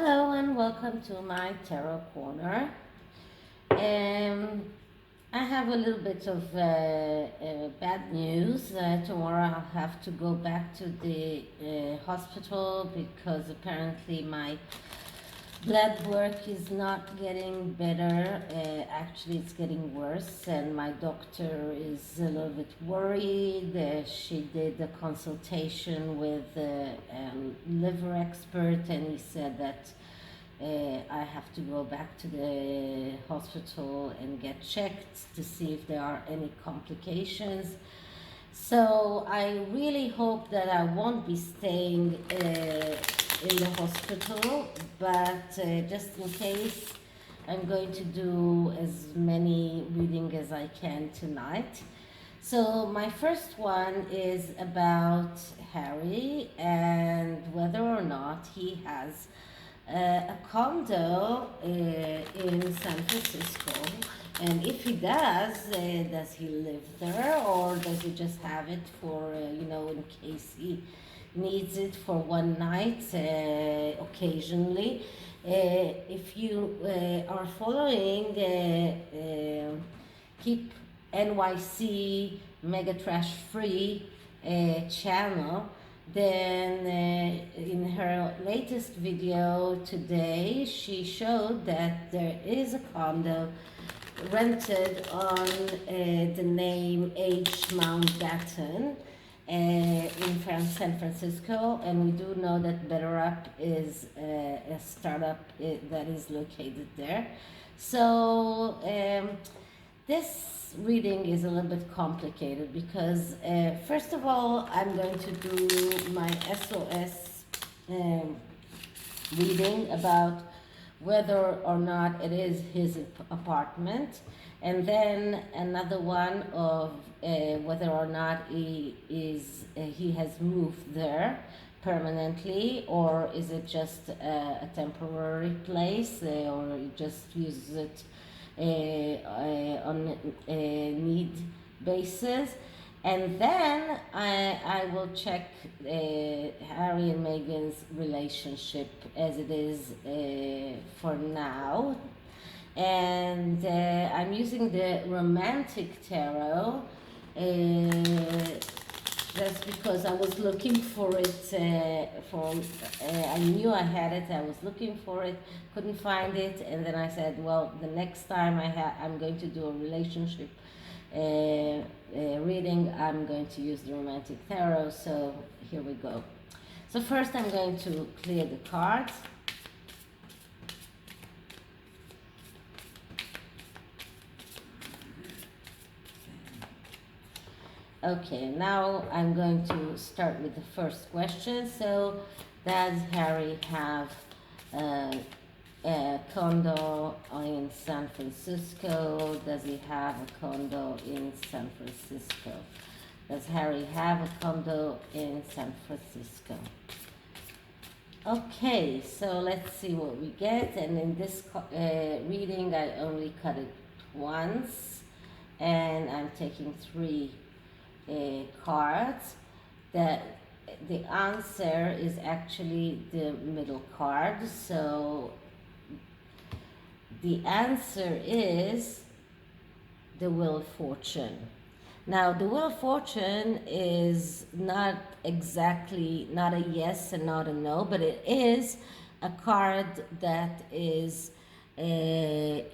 Hello and welcome to my tarot corner. Um, I have a little bit of bad news. Tomorrow I'll have to go back to the hospital because apparently my blood work is not getting better. Actually, it's getting worse, and my doctor is a little bit worried. She did a consultation with a liver expert, and he said that I have to go back to the hospital and get checked to see if there are any complications. So I really hope that I won't be staying in the hospital, but just in case, I'm going to do as many reading as I can tonight. So my first one is about Harry and whether or not he has a condo in San Francisco, and if he does he live there, or does he just have it for in case he needs it for one night occasionally. If you are following Keep NYC Megatrash Free channel, then in her latest video today, she showed that there is a condo rented on the name H. Mountbatten in San Francisco, and we do know that betterup is a startup that is located there. So this reading is a little bit complicated because first of all, I'm going to do my SOS reading about whether or not it is his apartment, and then another one of whether or not he has moved there permanently, or is it just a temporary place, or he just uses it on a need basis. And then I will check Harry and Meghan's relationship as it is for now. And I'm using the romantic tarot just because I was looking for it I knew I had it, I was looking for it, couldn't find it, and then I said, well, the next time I'm going to do a relationship reading, I'm going to use the romantic tarot. So here we go. So first I'm going to clear the cards. Okay, now I'm going to start with the first question. So, does Harry have a condo in San Francisco? Does he have a condo in San Francisco? Does Harry have a condo in San Francisco? Okay, so let's see what we get. And in this reading, I only cut it once, and I'm taking 3 cards. That the answer is actually the middle card. So the answer is the Wheel of Fortune. Now, the Wheel of Fortune is not exactly, not a yes and not a no, but it is a card that is a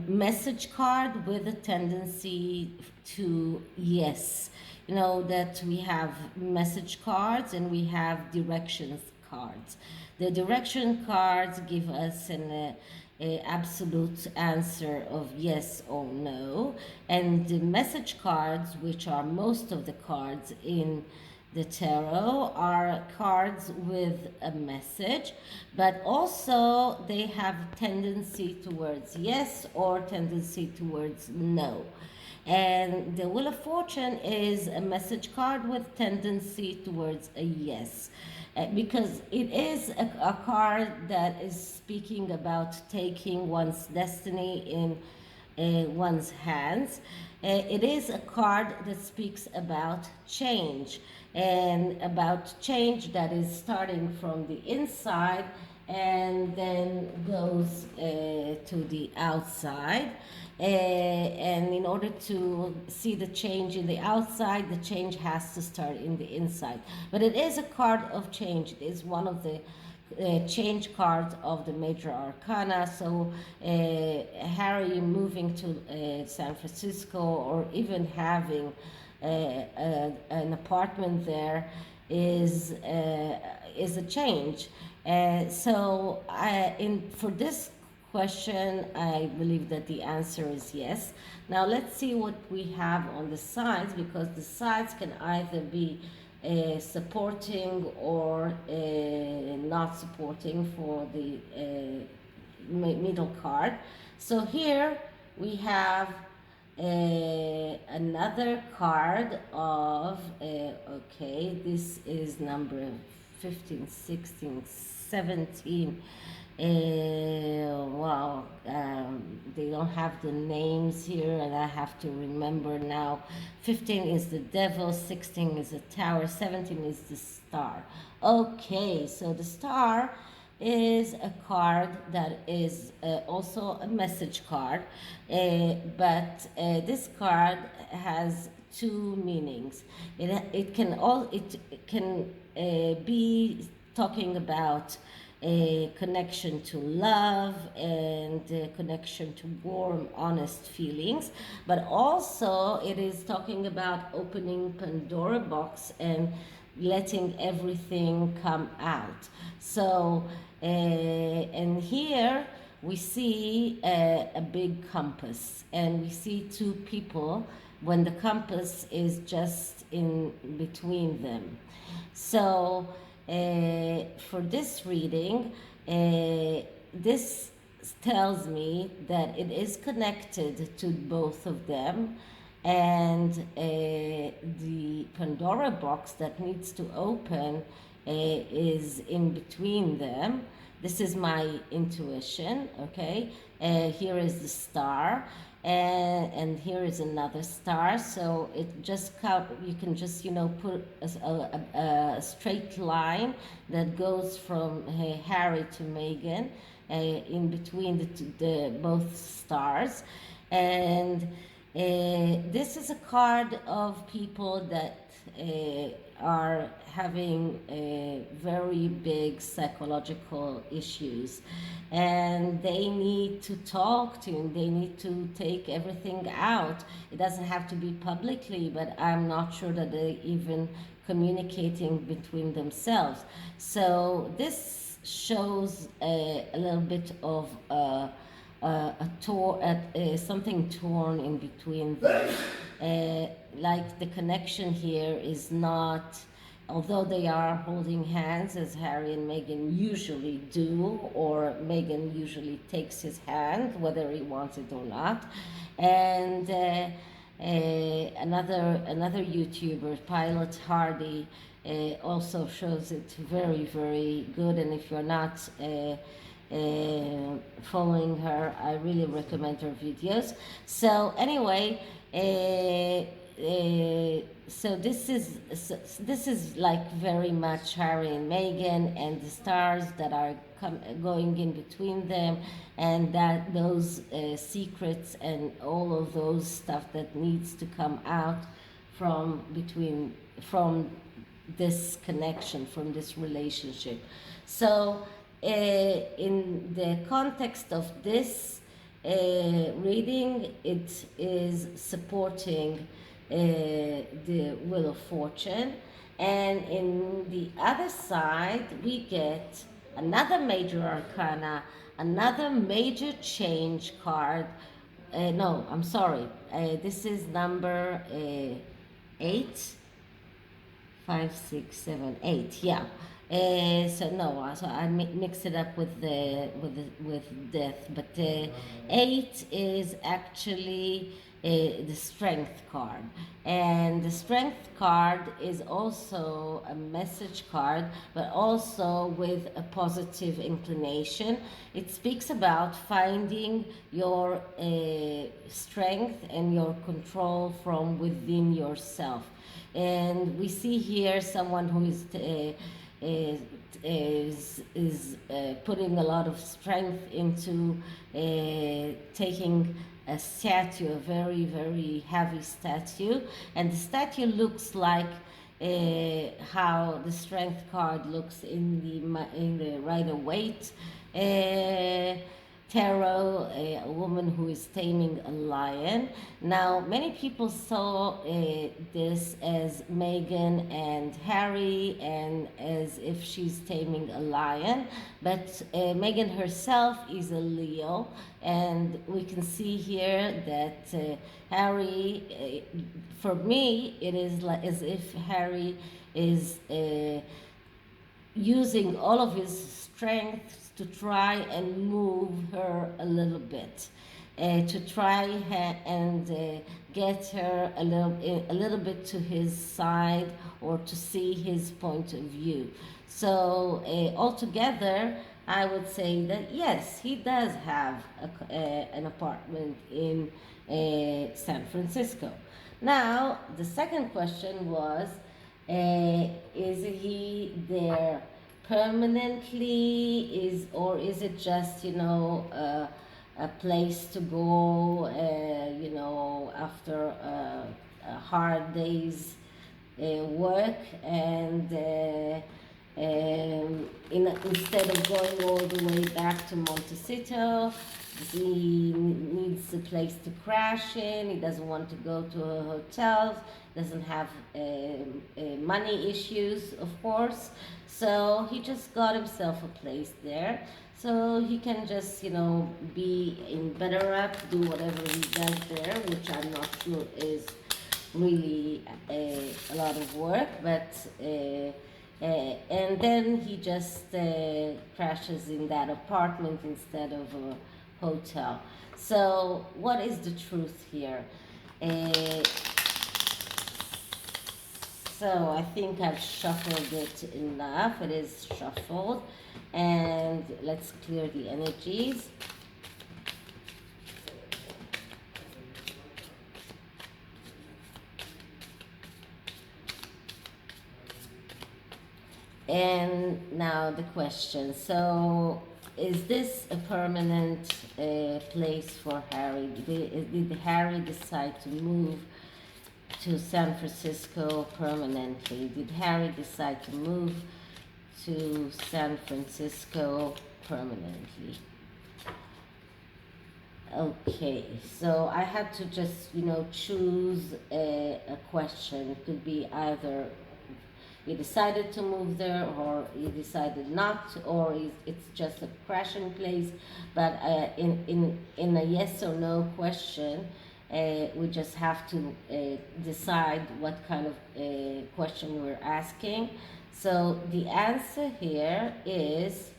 message card with a tendency to yes. You know that we have message cards and we have directions cards. The direction cards give us an absolute answer of yes or no, and the message cards, which are most of the cards in the tarot, are cards with a message, but also they have tendency towards yes or tendency towards no. And the Wheel of Fortune is a message card with tendency towards a yes, because it is a card that is speaking about taking one's destiny in one's hands. It is a card that speaks about change, and about change that is starting from the inside and then goes to the outside. And in order to see the change in the outside, the change has to start in the inside. But it is a card of change. It is one of the change cards of the major arcana. So Harry moving to San Francisco, or even having an apartment there, is a change. For this question, I believe that the answer is yes. Now let's see what we have on the sides, because the sides can either be supporting or not supporting for the middle card. So here we have another card of, okay, this is number 15, 16, 17. Wow, they don't have the names here, and I have to remember now. 15 is the devil, 16 is the tower, 17 is the star. Okay, so the star is a card that is also a message card, but this card has two meanings. It can be talking about a connection to love and a connection to warm, honest feelings, but also it is talking about opening Pandora box and letting everything come out. So, and here we see a big compass, and we see two people when the compass is just in between them. So, for this reading, this tells me that it is connected to both of them, and the Pandora box that needs to open is in between them. This is my intuition, okay? Here is the star, and here is another star. So it just you can just put a straight line that goes from Harry to Meghan in between the both stars. And this is a card of people that are having very big psychological issues, and they need to talk to, and they need to take everything out. It doesn't have to be publicly, but I'm not sure that they're even communicating between themselves. So this shows a little bit of something torn in between them. Like the connection here is not, although they are holding hands as Harry and Meghan usually do, or Meghan usually takes his hand whether he wants it or not. And another YouTuber, Pilot Hardy, also shows it very, very good. And if you're not following her, I really recommend her videos. So anyway, so this is like very much Harry and Meghan, and the stars that are going in between them, and that those secrets and all of those stuff that needs to come out from this connection, from this relationship. So in the context of this reading, it is supporting the Wheel of Fortune, and in the other side we get another major arcana, another major change card. No, I'm sorry, this is number 8, 5, 6, 7, 8, yeah. So I mix it up with death, but 8 is actually the strength card, and the strength card is also a message card, but also with a positive inclination. It speaks about finding your strength and your control from within yourself. And we see here someone who is is putting a lot of strength into taking a statue, a very, very heavy statue, and the statue looks like how the strength card looks in the Rider-Waite tarot, a woman who is taming a lion. Now, many people saw this as Meghan and Harry, and as if she's taming a lion, but Meghan herself is a Leo, and we can see here that Harry, for me, it is like as if Harry is using all of his strength to try and move her a little bit, to try and get her a little bit to his side, or to see his point of view. So altogether, I would say that yes, he does have an apartment in San Francisco. Now, the second question was, is he there permanently, or is it just a place to go after a hard day's work, and instead of going all the way back to Montecito, he needs a place to crash in. He doesn't want to go to a hotel, doesn't have money issues, of course. So he just got himself a place there, so he can just, be in betterup, do whatever he does there, which I'm not sure is really a lot of work, but and then he just crashes in that apartment instead of a hotel. So what is the truth here? So I think I've shuffled it enough. It is shuffled, and let's clear the energies. And now the question. So is this a permanent place for Harry? Did Harry decide to move to San Francisco permanently? Did Harry decide to move to San Francisco permanently? Okay, so I had to just, choose a question. It could be either he decided to move there, or he decided not, or it's just a crashing place. But in a yes or no question, we just have to decide what kind of question we're asking. So the answer here is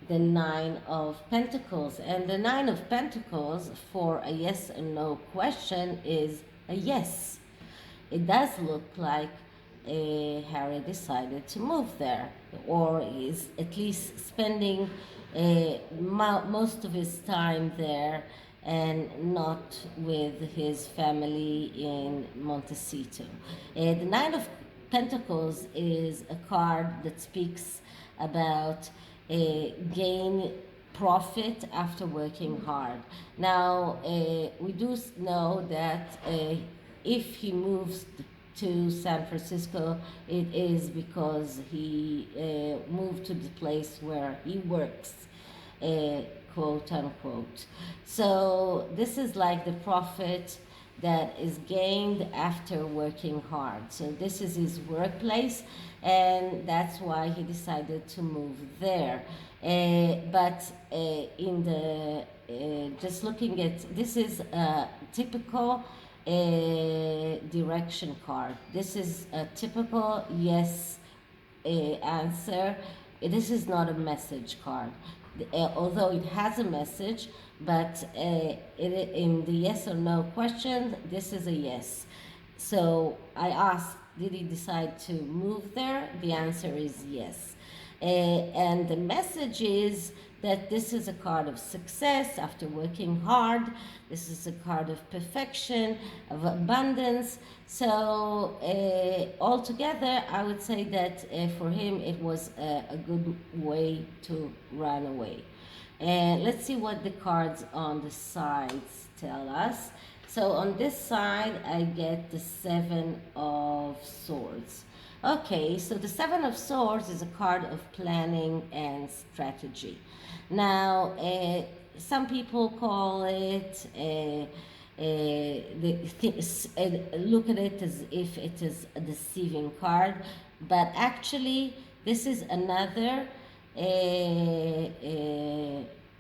the Nine of Pentacles. And the Nine of Pentacles for a yes or no question is a yes. It does look like Harry decided to move there, or is at least spending most of his time there, and not with his family in Montecito. The Nine of Pentacles is a card that speaks about gain profit after working hard. Now, we do know that if he moves to San Francisco, it is because he moved to the place where he works, quote unquote. So this is like the profit that is gained after working hard. So this is his workplace, and that's why he decided to move there. But in the just looking at, this is a typical direction card. This is a typical yes answer. This is not a message card, although it has a message, but in the yes or no question, this is a yes. So I asked, did he decide to move there? The answer is yes. And the message is that this is a card of success after working hard. This is a card of perfection, of abundance. So altogether, I would say that for him it was a good way to run away. And let's see what the cards on the sides tell us. So on this side, I get the Seven of Swords. Okay, so the Seven of Swords is a card of planning and strategy. Now, some people call it, look at it as if it is a deceiving card, but actually, this is another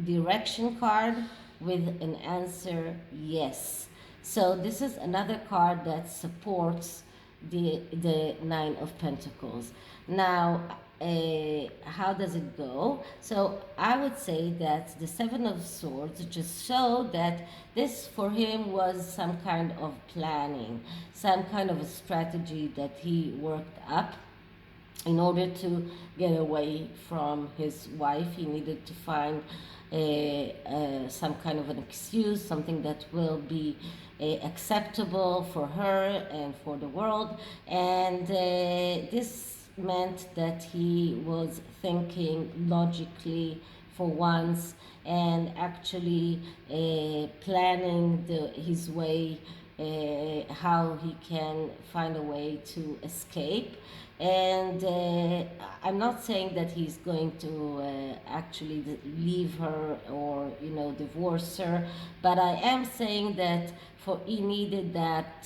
direction card with an answer yes. So this is another card that supports the Nine of Pentacles. Now, how does it go? So I would say that the Seven of Swords just show that this for him was some kind of planning, some kind of a strategy that he worked up in order to get away from his wife. He needed to find some kind of an excuse, something that will be acceptable for her and for the world. And this meant that he was thinking logically for once and actually planning his way, how he can find a way to escape. And I'm not saying that he's going to actually leave her or divorce her, but I am saying that he needed that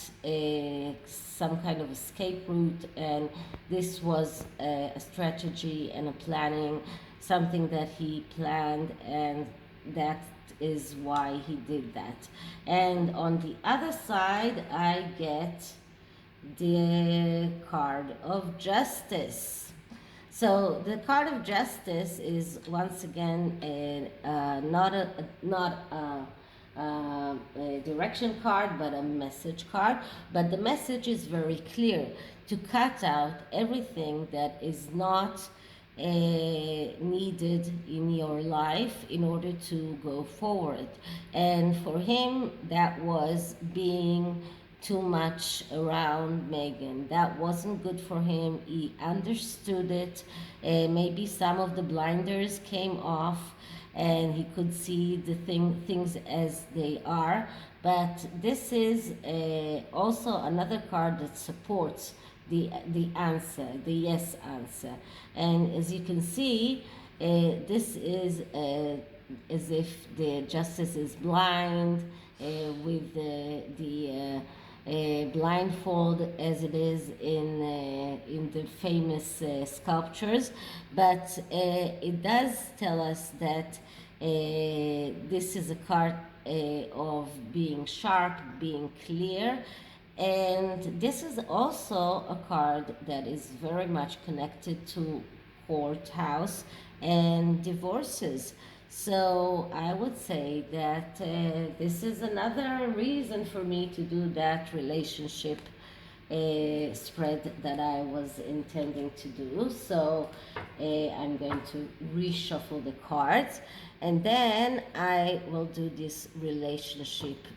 some kind of escape route, and this was a strategy and a planning, something that he planned, and that is why he did that. And on the other side, I get the card of Justice. So the card of Justice is once again not a direction card, but a message card. But the message is very clear: to cut out everything that is not needed in your life in order to go forward. And for him, that was being too much around Megan. That wasn't good for him. He understood it. Maybe some of the blinders came off and he could see the things as they are. But this is also another card that supports the answer, the yes answer. And as you can see, this is as if the Justice is blind, with the blindfold as it is in the famous sculptures. But it does tell us that this is a card of being sharp, being clear. And this is also a card that is very much connected to courthouse and divorces. So I would say that this is another reason for me to do that relationship spread that I was intending to do. So I'm going to reshuffle the cards, and then I will do this relationship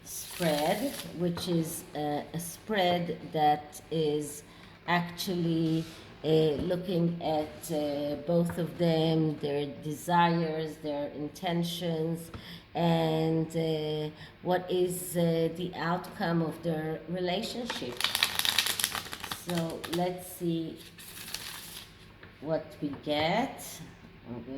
spread, which is a spread that is actually looking at both of them, their desires, their intentions, and what is the outcome of their relationship. So let's see what we get. Okay.